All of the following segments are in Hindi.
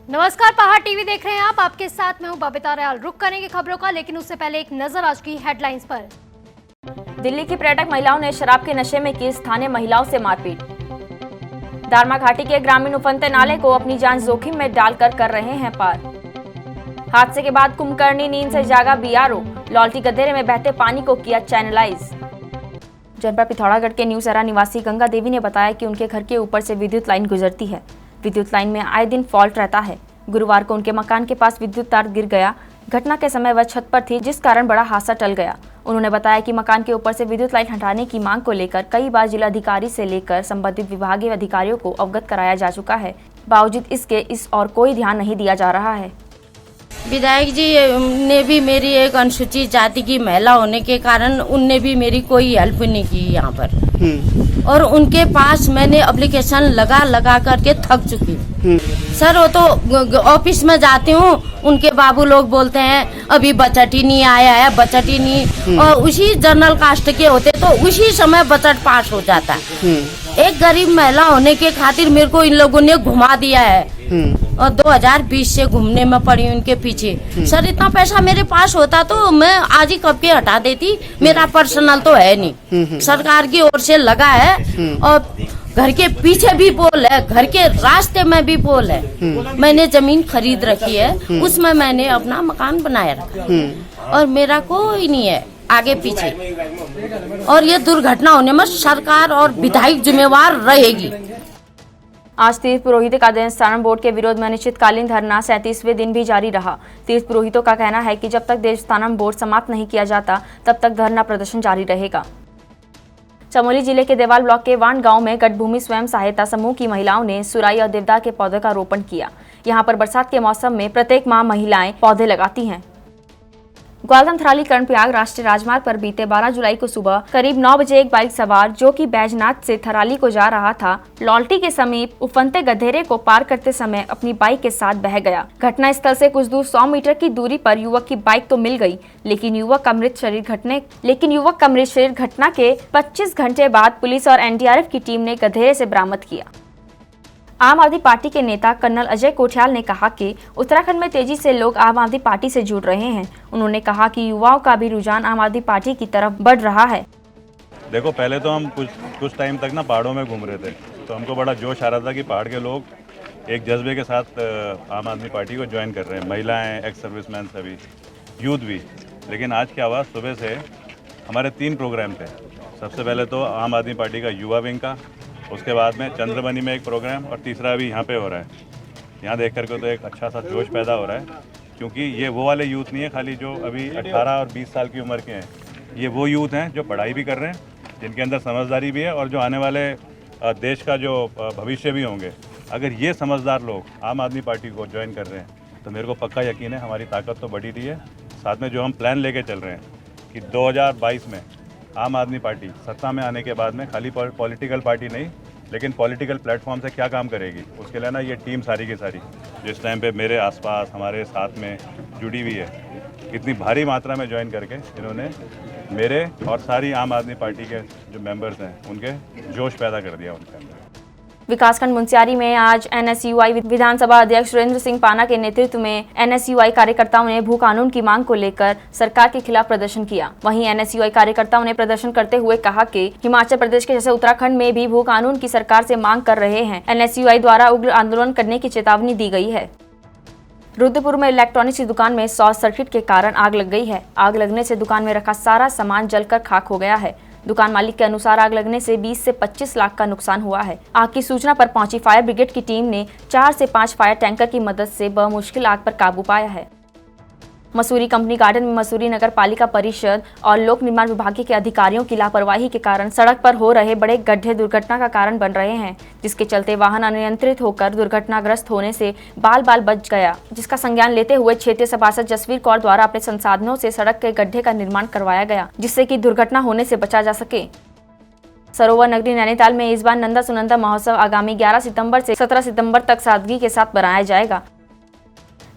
नमस्कार, पहाड़ टीवी देख रहे हैं आप। आपके साथ मैं हूं बबीता रयाल। रुक करेंगे खबरों का, लेकिन उससे पहले एक नजर आज की हेडलाइंस पर। दिल्ली की पर्यटक महिलाओं ने शराब के नशे में की स्थानीय महिलाओं से मारपीट। दारमा घाटी के ग्रामीण उफनते नाले को अपनी जान जोखिम में डालकर कर रहे हैं पार। हादसे के बाद कुंभकर्णी नींद से जागा बीआरओ, लौल्टी गधेरे में बहते पानी को किया चैनलाइज। जनपद पिथौरागढ़ के न्यू सरा निवासी गंगा देवी ने बताया कि उनके घर के ऊपर से विद्युत लाइन गुजरती है। विद्युत लाइन में आए दिन फॉल्ट रहता है। गुरुवार को उनके मकान के पास विद्युत तार गिर गया। घटना के समय वह छत पर थी, जिस कारण बड़ा हादसा टल गया। उन्होंने बताया कि मकान के ऊपर से विद्युत लाइन हटाने की मांग को लेकर कई बार जिलाधिकारी से लेकर संबंधित विभागीय अधिकारियों को अवगत कराया जा चुका है। बावजूद इसके इस और कोई ध्यान नहीं दिया जा रहा है। विधायक जी ने भी मेरी एक अनुसूचित जाति की महिला होने के कारण उनने भी मेरी कोई हेल्प नहीं की यहाँ पर। और उनके पास मैंने एप्लीकेशन लगा करके थक चुकी हूँ। सर वो तो ऑफिस में जाती हूँ, उनके बाबू लोग बोलते हैं अभी बजट ही नहीं आया है, बजट ही नहीं। और उसी जनरल कास्ट के होते तो उसी समय बजट पास हो जाता है। एक गरीब महिला होने के खातिर मेरे को इन लोगों ने घुमा दिया है और 2020 से घूमने में पड़ी उनके पीछे। सर इतना पैसा मेरे पास होता तो मैं आज ही कब के हटा देती। मेरा पर्सनल तो है नहीं, सरकार की ओर से लगा है और घर के पीछे भी पोल है, घर के रास्ते में भी पोल है। मैंने जमीन खरीद रखी है, उसमें मैंने अपना मकान बनाया रखा और मेरा कोई नहीं है आगे पीछे। और ये दुर्घटना होने में सरकार और विधायक जिम्मेवार रहेगी। आज तीर्थ पुरोहित का देवस्थानम बोर्ड के विरोध में अनिश्चितकालीन धरना 37वें दिन भी जारी रहा। तीर्थ पुरोहितों का कहना है कि जब तक देवस्थानम बोर्ड समाप्त नहीं किया जाता तब तक धरना प्रदर्शन जारी रहेगा। चमोली जिले के देवाल ब्लॉक के वाण गांव में गठभूमि स्वयं सहायता समूह की महिलाओं ने सुराई और देवदार के पौधे का रोपण किया। यहां पर बरसात के मौसम में प्रत्येक माह महिलाएं पौधे लगाती हैं। ग्वालदम थराली कर्णप्रयाग राष्ट्रीय राजमार्ग पर बीते 12 जुलाई को सुबह करीब 9 बजे एक बाइक सवार जो कि बैजनाथ से थराली को जा रहा था, लौल्टी के समीप उफनते गधेरे को पार करते समय अपनी बाइक के साथ बह गया। घटना स्थल से कुछ दूर 100 मीटर की दूरी पर युवक की बाइक तो मिल गई, लेकिन युवक का मृत शरीर घटना के 25 घंटे बाद पुलिस और एनडीआरएफ की टीम ने गधेरे से बरामद किया। आम आदमी पार्टी के नेता कर्नल अजय कोठियाल ने कहा कि उत्तराखंड में तेजी से लोग आम आदमी पार्टी से जुड़ रहे हैं। उन्होंने कहा कि युवाओं का भी रुझान आम आदमी पार्टी की तरफ बढ़ रहा है। देखो, पहले तो हम कुछ टाइम तक ना पहाड़ों में घूम रहे थे, तो हमको बड़ा जोश आ रहा था कि पहाड़ के लोग एक जज्बे के साथ आम आदमी पार्टी को ज्वाइन कर रहे हैं। महिलाएं, एक्स सर्विसमैन, सभी यूथ भी। लेकिन आज क्या हुआ, सुबह से हमारे 3 प्रोग्राम थे। सबसे पहले तो आम आदमी पार्टी का युवा विंग का, उसके बाद में चंद्रबनी में एक प्रोग्राम और तीसरा अभी यहाँ पे हो रहा है। यहाँ देख करके तो एक अच्छा सा जोश पैदा हो रहा है, क्योंकि ये वो वाले यूथ नहीं है खाली जो अभी 18 और 20 साल की उम्र के हैं। ये वो यूथ हैं जो पढ़ाई भी कर रहे हैं, जिनके अंदर समझदारी भी है और जो आने वाले देश का जो भविष्य भी होंगे। अगर ये समझदार लोग आम आदमी पार्टी को ज्वाइन कर रहे हैं तो मेरे को पक्का यकीन है हमारी ताकत तो बढ़ी रही है। साथ में जो हम प्लान लेके चल रहे हैं कि 2022 में आम आदमी पार्टी सत्ता में आने के बाद में खाली पॉलिटिकल पार्टी नहीं, लेकिन पॉलिटिकल प्लेटफॉर्म से क्या काम करेगी, उसके लिए ना ये टीम सारी की सारी जिस टाइम पे मेरे आसपास हमारे साथ में जुड़ी हुई है, इतनी भारी मात्रा में ज्वाइन करके इन्होंने मेरे और सारी आम आदमी पार्टी के जो मेंबर्स हैं उनके जोश पैदा कर दिया उनके अंदर। विकासखंड मुंसियारी में आज एनएसयूआई विधानसभा अध्यक्ष सुरेंद्र सिंह पाना के नेतृत्व में एनएसयूआई कार्यकर्ताओं ने भू कानून की मांग को लेकर सरकार के खिलाफ प्रदर्शन किया। वहीं एनएसयूआई कार्यकर्ताओं ने प्रदर्शन करते हुए कहा कि हिमाचल प्रदेश के जैसे उत्तराखंड में भी भू कानून की सरकार से मांग कर रहे हैं। एनएसयूआई द्वारा उग्र आंदोलन करने की चेतावनी दी गई है। रुद्रपुर में इलेक्ट्रॉनिक्स की दुकान में शॉर्ट सर्किट के कारण आग लग गई है। आग लगने से दुकान में रखा सारा सामान जलकर खाक हो गया है। दुकान मालिक के अनुसार आग लगने से 20 से 25 लाख का नुकसान हुआ है। आग की सूचना पर पहुंची फायर ब्रिगेड की टीम ने 4 से 5 फायर टैंकर की मदद से बमुश्किल आग पर काबू पाया है। मसूरी कंपनी गार्डन में मसूरी नगर पालिका परिषद और लोक निर्माण विभाग के अधिकारियों की लापरवाही के कारण सड़क पर हो रहे बड़े गड्ढे दुर्घटना का कारण बन रहे हैं, जिसके चलते वाहन अनियंत्रित होकर दुर्घटनाग्रस्त होने से बाल बच गया, जिसका संज्ञान लेते हुए क्षेत्रीय सभासद जसवीर कौर द्वारा अपने संसाधनों से सड़क के गड्ढे का निर्माण करवाया गया, जिससे कि दुर्घटना होने से बचा जा सके। सरोवर नगरी नैनीताल में इस बार नंदा सुनंदा महोत्सव आगामी 11 सितंबर से 17 सितंबर तक सादगी के साथ मनाया जाएगा।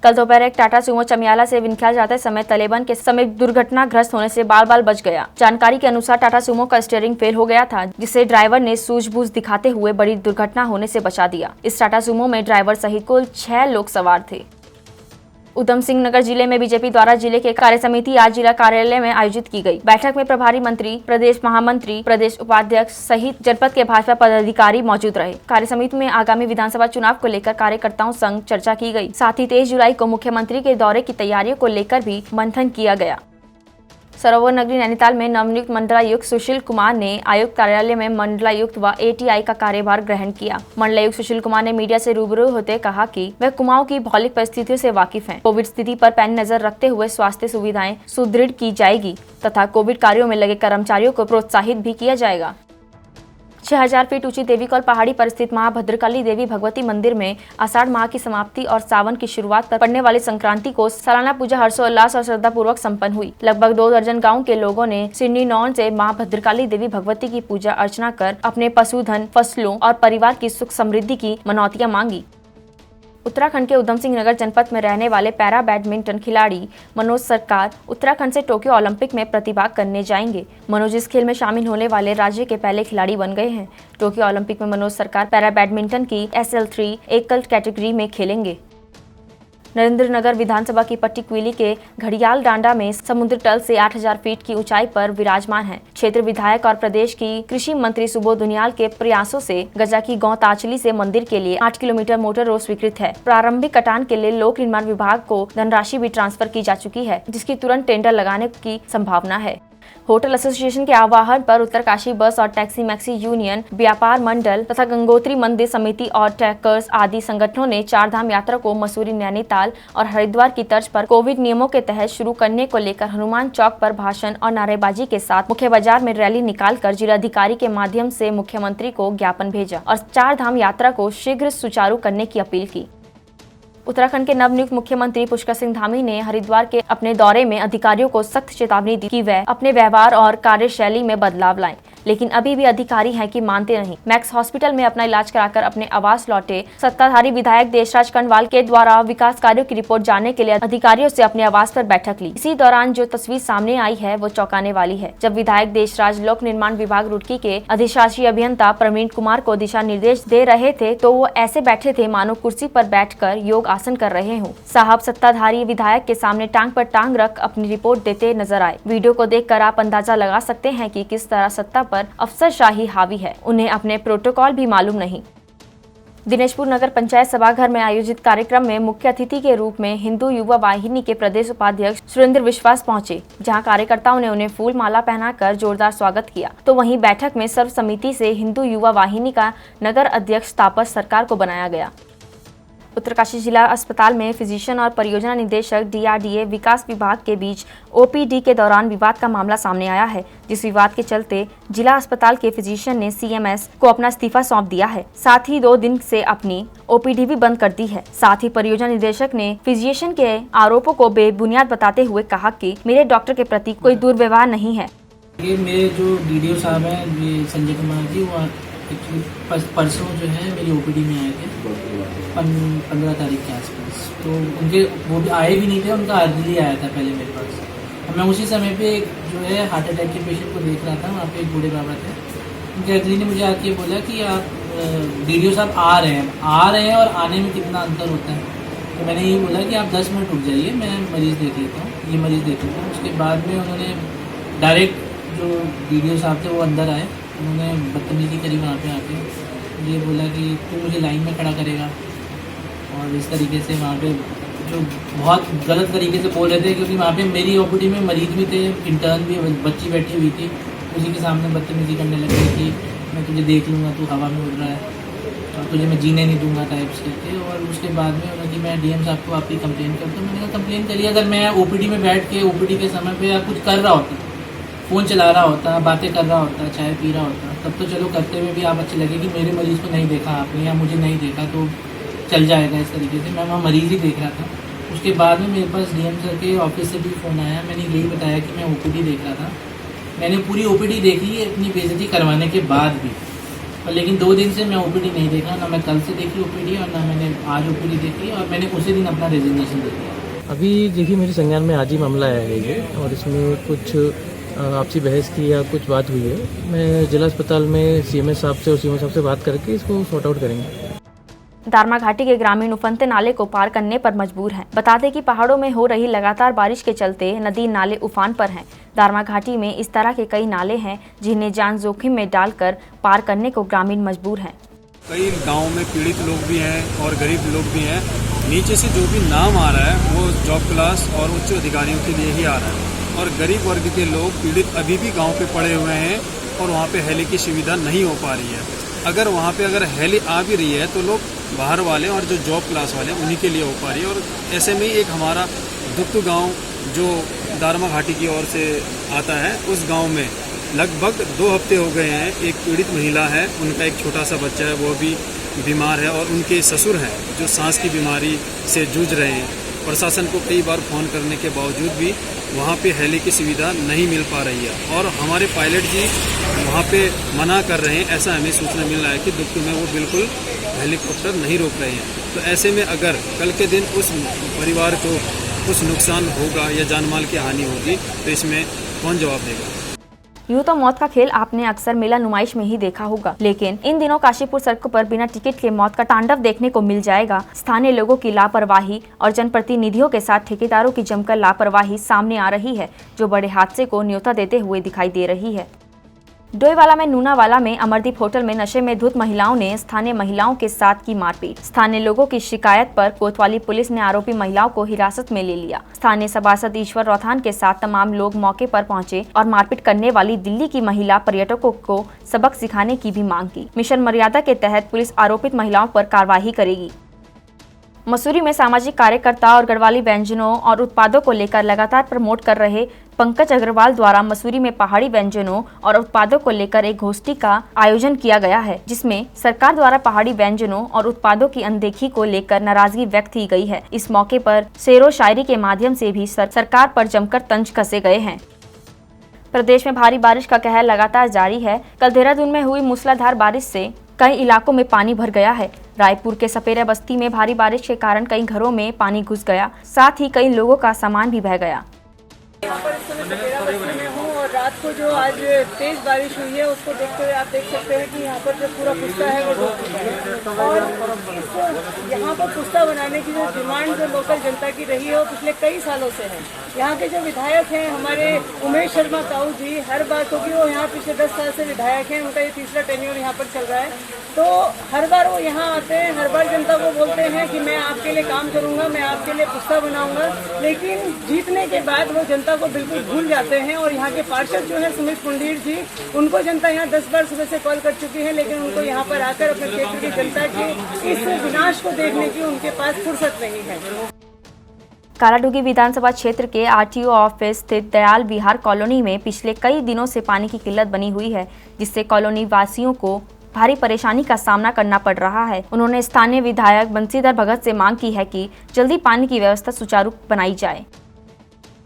कल दोपहर एक टाटा सुमो चमियाला से विंध्याचल जाते समय तलेबन के समीप दुर्घटनाग्रस्त होने से बाल बच गया। जानकारी के अनुसार टाटा सुमो का स्टीयरिंग फेल हो गया था, जिसे ड्राइवर ने सूझबूझ दिखाते हुए बड़ी दुर्घटना होने से बचा दिया। इस टाटा सुमो में ड्राइवर सहित कुल 6 लोग सवार थे। उधम सिंह नगर जिले में बीजेपी द्वारा जिले के कार्य समिति आज जिला कार्यालय में आयोजित की गई। बैठक में प्रभारी मंत्री, प्रदेश महामंत्री, प्रदेश उपाध्यक्ष सहित जनपद के भाजपा पदाधिकारी मौजूद रहे। कार्य समिति में आगामी विधानसभा चुनाव को लेकर कार्यकर्ताओं संग चर्चा की गई। साथ ही 23 जुलाई को मुख्यमंत्री के दौरे की तैयारियों को लेकर भी मंथन किया गया। सरोवर नगरी नैनीताल में नवनियुक्त मंडलायुक्त सुशील कुमार ने आयुक्त कार्यालय में मंडलायुक्त व ATI का कार्यभार ग्रहण किया। मंडलायुक्त सुशील कुमार ने मीडिया से रूबरू होते कहा कि वह कुमाऊं की भौगोलिक परिस्थितियों से वाकिफ हैं। कोविड स्थिति पर पैनी नजर रखते हुए स्वास्थ्य सुविधाएं सुदृढ़ की जाएगी तथा कोविड कार्यों में लगे कर्मचारियों को प्रोत्साहित भी किया जाएगा। 6000 फीट ऊंची देवीकौल पहाड़ी पर स्थित मां भद्रकाली देवी भगवती मंदिर में आषाढ़ माह की समाप्ति और सावन की शुरुआत पर पड़ने वाली संक्रांति को सालाना पूजा हर्षोल्लास और श्रद्धा पूर्वक संपन्न हुई। लगभग 2 दर्जन गांव के लोगों ने सिडनी नौन से मां भद्रकाली देवी भगवती की पूजा अर्चना कर अपने पशुधन, फसलों और परिवार की सुख समृद्धि की मनौतियां मांगी। उत्तराखंड के उधम सिंह नगर जनपद में रहने वाले पैरा बैडमिंटन खिलाड़ी मनोज सरकार उत्तराखंड से टोक्यो ओलंपिक में प्रतिभाग करने जाएंगे। मनोज इस खेल में शामिल होने वाले राज्य के पहले खिलाड़ी बन गए हैं। टोक्यो ओलंपिक में मनोज सरकार पैरा बैडमिंटन की SL3 एकल कैटेगरी में खेलेंगे। नरेंद्र नगर विधानसभा की पट्टी क्विली के घड़ियाल डांडा में समुद्र तल से 8000 फीट की ऊंचाई पर विराजमान है। क्षेत्र विधायक और प्रदेश की कृषि मंत्री सुबोध दुनियाल के प्रयासों से गजा की गांव ताचली से मंदिर के लिए 8 किलोमीटर मोटर रोड स्वीकृत है। प्रारंभिक कटान के लिए लोक निर्माण विभाग को धनराशि भी ट्रांसफर की जा चुकी है, जिसकी तुरंत टेंडर लगाने की संभावना है। होटल एसोसिएशन के आह्वान पर उत्तरकाशी बस और टैक्सी मैक्सी यूनियन, व्यापार मंडल तथा गंगोत्री मंदिर समिति और ट्रैकर्स आदि संगठनों ने 4 धाम यात्रा को मसूरी, नैनीताल और हरिद्वार की तर्ज पर कोविड नियमों के तहत शुरू करने को लेकर हनुमान चौक पर भाषण और नारेबाजी के साथ मुख्य बाजार में रैली निकालकर जिलाधिकारी के माध्यम से मुख्यमंत्री को ज्ञापन भेजा और 4 धाम यात्रा को शीघ्र सुचारू करने की अपील की। उत्तराखंड के नवनियुक्त मुख्यमंत्री पुष्कर सिंह धामी ने हरिद्वार के अपने दौरे में अधिकारियों को सख्त चेतावनी दी कि वह अपने व्यवहार और कार्यशैली में बदलाव लाएं, लेकिन अभी भी अधिकारी हैं कि मानते नहीं। मैक्स हॉस्पिटल में अपना इलाज कराकर अपने आवास लौटे सत्ताधारी विधायक देशराज कंडवाल के द्वारा विकास कार्यों की रिपोर्ट जानने के लिए अधिकारियों से अपने आवास पर बैठक ली। इसी दौरान जो तस्वीर सामने आई है वो चौंकाने वाली है। जब विधायक देशराज लोक निर्माण विभाग रुड़की के अधिशासी अभियंता प्रवीण कुमार को दिशा निर्देश दे रहे थे तो वो ऐसे बैठे थे मानो कुर्सी पर बैठकर योग आसन कर रहे हों। साहब सत्ताधारी विधायक के सामने टांग पर टांग रख अपनी रिपोर्ट देते नजर आए। वीडियो को देखकर आप अंदाजा लगा सकते हैं कि किस तरह सत्ता पर अफसरशाही हावी है। उन्हें अपने प्रोटोकॉल भी मालूम नहीं। दिनेशपुर नगर पंचायत सभाघर में आयोजित कार्यक्रम में मुख्य अतिथि के रूप में हिंदू युवा वाहिनी के प्रदेश उपाध्यक्ष सुरेंद्र विश्वास पहुंचे, जहां कार्यकर्ताओं ने उन्हें फूल माला पहनाकर जोरदार स्वागत किया। तो वहीं बैठक में सर्व समिति से हिंदू युवा वाहिनी का नगर अध्यक्ष तापस सरकार को बनाया गया। उत्तरकाशी जिला अस्पताल में फिजिशियन और परियोजना निदेशक DRDA विकास विभाग के बीच OPD के दौरान विवाद का मामला सामने आया है, जिस विवाद के चलते जिला अस्पताल के फिजिशियन ने CMS को अपना इस्तीफा सौंप दिया है। साथ ही 2 दिन से अपनी OPD भी बंद कर दी है। साथ ही परियोजना निदेशक ने फिजिशियन के आरोपों को बेबुनियाद बताते हुए कहा कि मेरे डॉक्टर के प्रति कोई दुर्व्यवहार नहीं है। ये मेरे जो DDO साहब हैं, ये संजय कुमार जी, वो परसों जो है मेरी OPD में आए थे 15 तारीख के आसपास। तो उनके वो भी आए भी नहीं थे, उनका अर्ली आया था पहले मेरे पास। मैं उसी समय पे जो है हार्ट अटैक के पेशेंट को देख रहा था। वहाँ पे एक बूढ़े बाबा थे, उनके अर्ली ने मुझे आके बोला कि आप DDO साहब आ रहे हैं और आने में कितना अंतर होता है। तो मैंने यही बोला कि आप 10 मिनट रुक जाइए, मैं मरीज़ देख लेता हूँ, ये मरीज़ देख लेता हूँ। उसके बाद में उन्होंने डायरेक्ट जो DDO साहब थे वो अंदर आए, उन्होंने बदतमीजी करी वहाँ पे आके, ये बोला कि तू मुझे लाइन में खड़ा करेगा, और इस तरीके से वहाँ पे जो बहुत गलत तरीके से बोल रहे थे, क्योंकि वहाँ पे मेरी OPD में मरीज भी थे, इंटर्न भी, बच्ची बैठी हुई थी, उसी के सामने बदतमीजी करने लगे कि मैं तुझे देख लूँगा, तू हवा में उड़ रहा है और तुझे मैं जीने नहीं दूंगा टाइप्स के थे। और उसके बाद में उन्होंने कि मैं DM साहब को आपकी कंप्लेन करता हूँ। मैंने कहा कंप्लेन करिए, अगर मैं OPD में बैठ के OPD के समय पर या कुछ कर रहा होता, फ़ोन चला रहा होता, बातें कर रहा होता, चाय पी रहा होता, तब तो चलो करते हुए भी आप अच्छे लगे कि मेरे मरीज़ को नहीं देखा आपने या मुझे नहीं देखा तो चल जाएगा इस तरीके से। मैं वहाँ मरीज़ ही देख रहा था। उसके बाद में मेरे पास DM सर के ऑफिस से भी फ़ोन आया, मैंने यही बताया कि मैं OPD देख रहा था। मैंने पूरी OPD देखी अपनी बेइज्जती करवाने के बाद भी, और लेकिन 2 दिन से मैं ओपीडी नहीं देखा, ना मैं कल से देखी ओपीडी और ना मैंने आज ओपीडी देखी, और मैंने उसी दिन अपना रेजिग्नेशन दे दिया। अभी देखिए मेरे संज्ञान में आज ही मामला आया है ये, और इसमें कुछ आपसी बहस की या कुछ बात हुई है। मैं जिला अस्पताल में सीएमएस साहब से और सीएमओ साहब से बात करके इसको सॉर्ट आउट करेंगे। दारमा घाटी के ग्रामीण उफनते नाले को पार करने पर मजबूर हैं। बता दें कि पहाड़ों में हो रही लगातार बारिश के चलते नदी नाले उफान पर हैं। दारमा घाटी में इस तरह के कई नाले हैं जिन्हें जान जोखिम में डालकर पार करने को ग्रामीण मजबूर हैं। कई गांव में पीड़ित लोग भी हैं और गरीब लोग भी हैं। नीचे से जो भी नाम आ रहा है वो जॉब क्लास और उच्च अधिकारियों के लिए ही आ रहा है, और गरीब वर्ग के लोग पीड़ित अभी भी गाँव पे पड़े हुए हैं और वहाँ पे हेली की सुविधा नहीं हो पा रही है। अगर वहाँ पे अगर हेली आ भी रही है तो लोग बाहर वाले और जो जॉब क्लास वाले उन्हीं के लिए हो पा रही है। और ऐसे में एक हमारा दुक्तु गांव जो दारमा घाटी की ओर से आता है, उस गांव में लगभग 2 हफ्ते हो गए हैं। एक पीड़ित महिला है, उनका एक छोटा सा बच्चा है, वो भी बीमार है, और उनके ससुर हैं जो सांस की बीमारी से जूझ रहे हैं। प्रशासन को कई बार फ़ोन करने के बावजूद भी वहाँ पे हेली की सुविधा नहीं मिल पा रही है, और हमारे पायलट जी वहाँ पे मना कर रहे हैं। ऐसा हमें सूचना मिल रहा है कि दुक्तु में वो बिल्कुल हेलीकॉप्टर नहीं रोक रहे हैं। तो ऐसे में अगर कल के दिन उस परिवार को कुछ नुकसान होगा या जान माल की हानि होगी तो इसमें कौन जवाब देगा। यूं तो मौत का खेल आपने अक्सर मेला नुमाइश में ही देखा होगा, लेकिन इन दिनों काशीपुर सड़कों पर बिना टिकट के मौत का तांडव देखने को मिल जाएगा। स्थानीय लोगों की लापरवाही और जनप्रतिनिधियों के साथ ठेकेदारों की जमकर लापरवाही सामने आ रही है, जो बड़े हादसे को न्योता देते हुए दिखाई दे रही है। डोईवाला में नूनावाला में अमरदीप होटल में नशे में धुत महिलाओं ने स्थानीय महिलाओं के साथ की मारपीट। स्थानीय लोगों की शिकायत पर कोतवाली पुलिस ने आरोपी महिलाओं को हिरासत में ले लिया। स्थानीय सभासद ईश्वर रौथान के साथ तमाम लोग मौके पर पहुंचे और मारपीट करने वाली दिल्ली की महिला पर्यटकों को सबक सिखाने की भी मांग की। मिशन मर्यादा के तहत पुलिस आरोपित महिलाओं पर कार्रवाई करेगी। मसूरी में सामाजिक कार्यकर्ता और गढ़वाली व्यंजनों और उत्पादों को लेकर लगातार प्रमोट कर रहे पंकज अग्रवाल द्वारा मसूरी में पहाड़ी व्यंजनों और उत्पादों को लेकर एक गोष्ठी का आयोजन किया गया है, जिसमें सरकार द्वारा पहाड़ी व्यंजनों और उत्पादों की अनदेखी को लेकर नाराजगी व्यक्त की गई है। इस मौके पर शेरो शायरी के माध्यम से भी सरकार पर जमकर तंज कसे गए हैं। प्रदेश में भारी बारिश का कहर लगातार जारी है। कल देहरादून में हुई मूसलाधार बारिश से कई इलाकों में पानी भर गया है। रायपुर के सपेरा बस्ती में भारी बारिश के कारण कई घरों में पानी घुस गया, साथ ही कई लोगों का सामान भी बह गया। यहाँ पर इस समय सपेरा बस्ती में हूँ, और रात को जो आज तेज बारिश हुई है उसको देखते हुए आप देख सकते हैं कि यहाँ पर जो पूरा पुस्ता है वो डूब चुका है। और इस यहाँ पर पुस्ता बनाने की जो डिमांड जो लोकल जनता की रही है वो पिछले कई सालों से है। यहाँ के जो विधायक हैं हमारे उमेश शर्मा ताऊ जी, हर बार क्योंकि वो यहाँ पिछले 10 साल से विधायक हैं, उनका ये 3रा टेन्योर यहाँ पर चल रहा है, तो हर बार वो यहाँ आते हैं, हर बार जनता को बोलते हैं कि मैं आपके लिए काम करूँगा, मैं आपके लिए पुस्ता बनाऊँगा, लेकिन जीतने के बाद वो जनता को बिल्कुल भूल जाते हैं। और यहाँ के पार्षद जो है सुमित पुंडीर जी, उनको जनता यहाँ 10 बार सुबह से कॉल कर चुकी है, लेकिन उनको यहाँ पर आकर अपने क्षेत्र की जनता के इस विनाश को देखने की उनके पास फुर्सत नहीं है। कालाडूंगी विधानसभा क्षेत्र के आरटीओ ऑफिस स्थित दयाल विहार कॉलोनी में पिछले कई दिनों से पानी की किल्लत बनी हुई है, जिससे कॉलोनी वासियों को भारी परेशानी का सामना करना पड़ रहा है। उन्होंने स्थानीय विधायक बंसीधर भगत से मांग की है कि जल्दी पानी की व्यवस्था सुचारू बनाई जाए।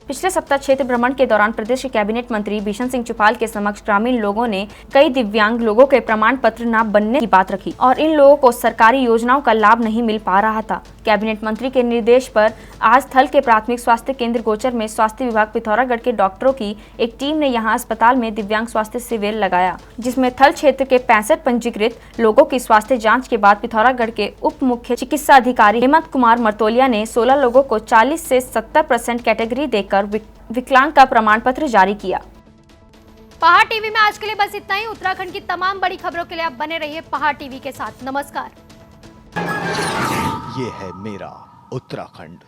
पिछले सप्ताह क्षेत्र भ्रमण के दौरान प्रदेश के कैबिनेट मंत्री बिशन सिंह चुफाल के समक्ष ग्रामीण लोगों ने कई दिव्यांग लोगों के प्रमाण पत्र न बनने की बात रखी और इन लोगों को सरकारी योजनाओं का लाभ नहीं मिल पा रहा था। कैबिनेट मंत्री के निर्देश पर आज थल के प्राथमिक स्वास्थ्य केंद्र गोचर में स्वास्थ्य विभाग पिथौरागढ़ के डॉक्टरों की एक टीम ने यहां अस्पताल में दिव्यांग स्वास्थ्य शिविर लगाया, जिसमें थल क्षेत्र के 65 पंजीकृत लोगों की स्वास्थ्य जांच के बाद पिथौरागढ़ के उप मुख्य चिकित्सा अधिकारी हेमंत कुमार मर्तोलिया ने 16 लोगों को 40 से 70% कैटेगरी देकर विकलांग का प्रमाण पत्र जारी किया। पहाड़ टीवी में आज के लिए बस इतना ही। उत्तराखंड की तमाम बड़ी खबरों के लिए आप बने रहिए पहाड़ टीवी के साथ। नमस्कार। ये है मेरा उत्तराखंड।